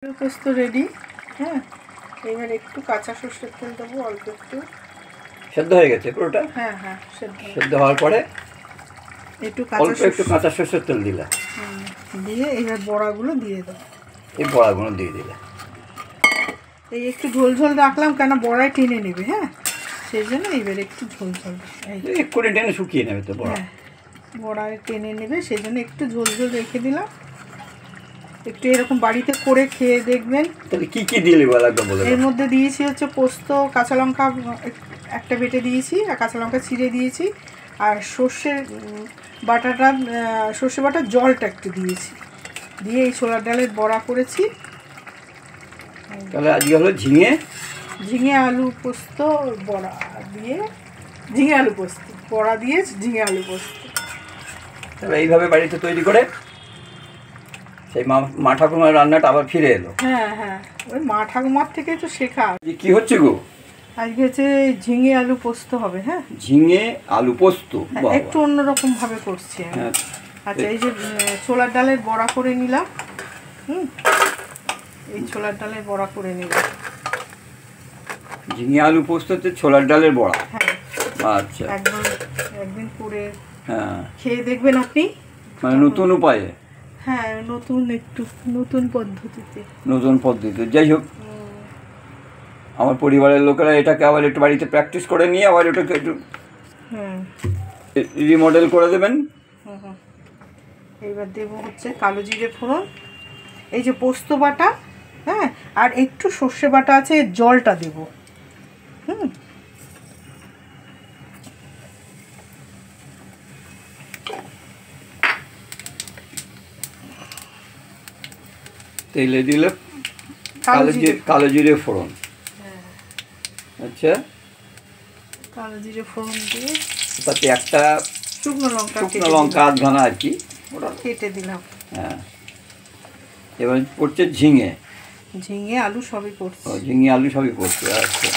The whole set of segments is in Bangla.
আলু পোস্ত রেডি। হ্যাঁ, এবার একটু কাঁচা সর্ষের তেল দেবো, অল্প একটু। সেদ্ধ হয়ে গেছে পুরোটা? হ্যাঁ, সেদ্ধ হওয়ার পরে একটু কাঁচা সর্ষের তেল দিলে দিয়ে এবার বড়াগুলো দিয়ে দেবো। এই বড়াগুলো দিয়ে দিলে এই একটু ঝোল ঝোল রাখলাম, কেন বড়ায় টেনে নেবে। হ্যাঁ, সেই জন্য এবার একটু ঝোল ঝোল এক্ষুনি টেনে শুকিয়ে নেবে তো বড়া। হ্যাঁ, বড়ায় টেনে নেবে, সেই জন্য একটু ঝোল ঝোল রেখে দিলাম। একটু এরকম বাড়িতে করে খেয়ে দেখবেন। তাহলে কি কি দিলে বলে? এর মধ্যে দিয়েছি হচ্ছে পোস্ত, কাঁচা লঙ্কা একটা বেটে দিয়েছি, আর কাঁচা লঙ্কা ছিঁড়ে দিয়েছি, আর সর্ষে বাটার জলটা একটু দিয়েছি, দিয়ে এই ছোলার ডালের বড়া করেছি। তাহলে আজকে হলো ঝিঙে আলু পোস্ত বড়া দিয়ে, ঝিঙে আলু পোস্ত বড়া দিয়ে ঝিঙে আলু পোস্ত। তাহলে এইভাবে বাড়িতে তৈরি করে সেই মা ঠাকুমার রান্নাটা আবার ফিরে এলো। হ্যাঁ, ওই মা ঠাকুমার থেকে তো শেখা। কি হচ্ছে গো? আজকে হচ্ছে ঝিঙে আলু পোস্ত হবে। হ্যাঁ, ঝিঙে আলু পোস্ত একটু অন্যরকম ভাবে করছি আমি। আচ্ছা, এই যে ছোলার ডালের বড়া করে নিলাম। এই ছোলার ডালের বড়া করে নিলাম। ঝিঙে আলু পোস্ততে ছোলার ডালের বড়া। হ্যাঁ, আচ্ছা, একদিন করে খেয়ে দেখবেন আপনি, মানে নতুন উপায়ে। হ্যাঁ, নতুন পদ্ধতিতে। যাই হোক, আমার পরিবারের লোকেরা এটাকে আবার একটু বাড়িতে প্র্যাকটিস করে নিয়ে আবার ওটাকে একটু রিমডেল করে দেবেন। এইবার দেবো হচ্ছে কালো জিরে ফোড়ন, এই যে পোস্ত বাটা, হ্যাঁ, আর একটু সর্ষে বাটা আছে, জলটা দেবো। তেলে দিলে কালো জিরে ফোড়ন। আচ্ছা, কালো জিরে ফোড়ন দিয়ে তাতে একটা শুকনো লঙ্কা আধখানা আর কি ওটা কেটে দিলাম। হ্যাঁ, এবার পড়ছে ঝিঙে আলু সবই পড়ছে। ঝিঙে আলু সবই পড়ছে। আচ্ছা,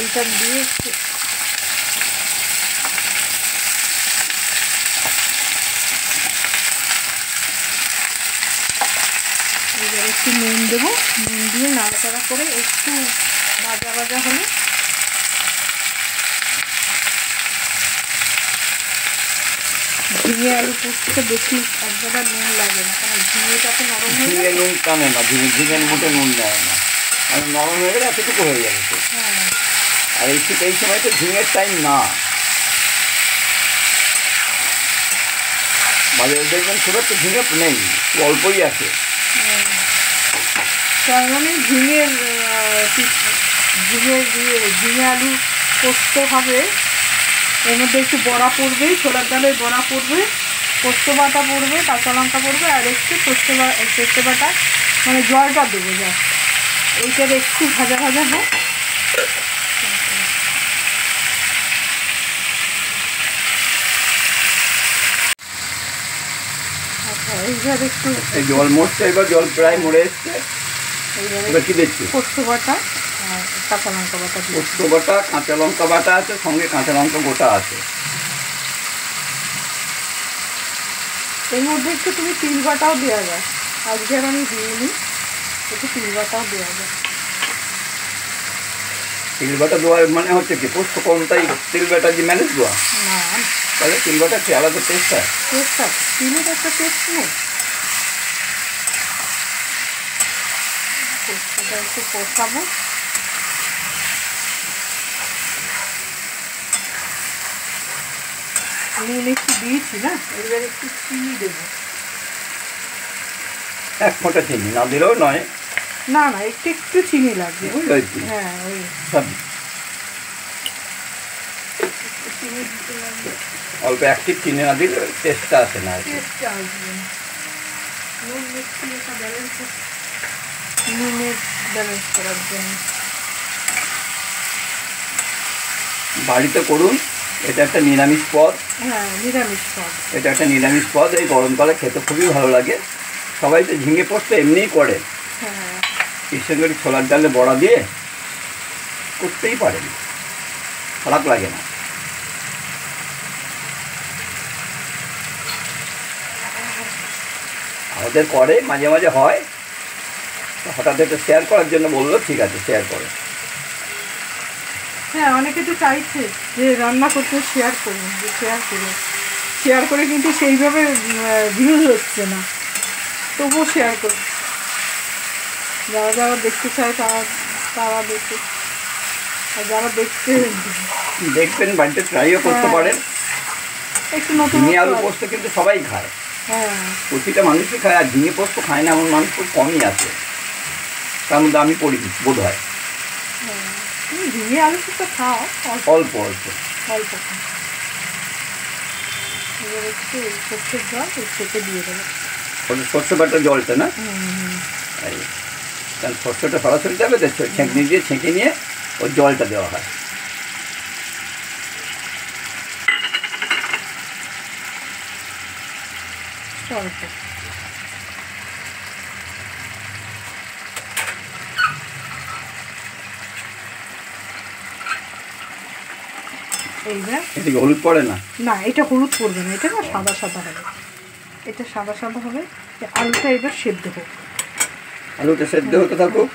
এইটা দিয়ে এবার একটু নুন দেবো, নুন দিয়ে নাড়াচাড়া করে একটু ভাজা হলে ঝিঙে আলু পোস্ততে বেশি একবার নুন লাগে না, কারণ ঝিঙেটাকে নরম হয়ে ঝিঙে নুন টানে না, ঝিঙের মধ্যে নুন দেয় না, আর নরম হয়ে গেলে এতটুকু হয়ে যাবে তো। আর এই সময় তো ঝিঙের টাইম না, বাজারে দেখবেন খুব একটা ঝিঙে নেই, অল্পই আছে। তার মানে ঝিঙে আলু পোস্ত হবে, এর মধ্যে একটু বড়া পড়বে, ছোলার ডালের বড়া পড়বে, পোস্ত বাটা পড়বে, কাঁচা লঙ্কা পড়বে, আর একটু সর্ষে বাটা, মানে জলটা দেবো যা, এইটার একটু ভাজা হয়। আচ্ছা, এইবার একটু অলমোস্ট এবার জল প্রায় মরে এসছে। এবার কি দেখছি? পোস্ত বাটা আর কাঁচা লঙ্কা বাটা। পোস্ত বাটা, কাঁচা লঙ্কা বাটা আছে, সঙ্গে কাঁচা লঙ্কা গোটা আছে। এর মধ্যে একটু তুমি তিল বাটাও দেওয়া যায়, আজকে আর আমি দিইনি, একটু তিল বাটাও দেওয়া যায়। তিল বাটা দেওয়ার মানে হচ্ছে কি, পোস্ত কম তাই তিল বাটা দিয়ে ম্যানেজ দেওয়া না, তাহলে তিল বাটা কি আলাদা টেস্ট হয়? তিলের একটা টেস্ট নেই। পোস্তটা একটু কষাবো, নুন একটু দিয়েছি না, এবার একটু চিনি দেবো। এক ফোঁটা চিনি না দিলেও নয়, না একটু চিনি লাগবে। হ্যাঁ, ওই চিনি দিতে লাগবে, অল্প একটি চিনি না দিলে টেস্টটা আসে না। টেস্টটা আসবে না। নুন মিষ্টি এটা নুনের ব্যালেন্স করার জন্য বাড়িতে করুন, এটা একটা নিরামিষ পদ। হ্যাঁ, নিরামিষ পদ, এটা একটা নিরামিষ পদ, এই গরমকালে খেতে খুবই ভালো লাগে। সবাই তো ঝিঙে পোস্ত এমনিই করে, এর সঙ্গে ছোলার ডালে বড়া দিয়ে করতেই পারেন, খারাপ লাগে না। যাদের করে মাঝে মাঝে হয়, হঠাৎ একটু শেয়ার করার জন্য বললো, ঠিক আছে শেয়ার করো। হ্যাঁ, অনেকে তো চাইছে যে রান্না করতে শেয়ার করুন, যে শেয়ার করে কিন্তু সেইভাবে ভিউজ হচ্ছে না, তবুও শেয়ার করুন। যারা যারা দেখতে চায় তারা দেখে, আর যারা দেখবেন বাড়িতে ট্রাইও করতে পারেন। একটু নতুন ঝিঙে আলু পোস্ত কিন্তু সবাই খায়, হ্যাঁ প্রতিটা মানুষই খায়, আর ঝিঙে পোস্ত খায় না এমন মানুষ খুব কমই আছে, তার মধ্যে আমি পড়ি বোধ হয়। তুমি ঝিঙে আলু তো খাও অল্প অল্প অল্প খাও। এবার একটু সর্ষের জল সেটা দিয়ে দেবো, ওটা সর্ষে বাটার জলটা না, কারণ সর্ষেটা সরাসরি যাবে তো, ছেঁকনি দিয়ে ছেঁকে নিয়ে ওই জলটা দেওয়া হয়। অল্প এইবার এটা কি হলুদ পড়ে না? না, এটা হলুদ পড়বে না, এটা না সাদা সাদা হবে, এটা সাদা সাদা হবে। আলুটা এবার সেদ্ধ হোক, আলুটা সেদ্ধ হতে থাকুক।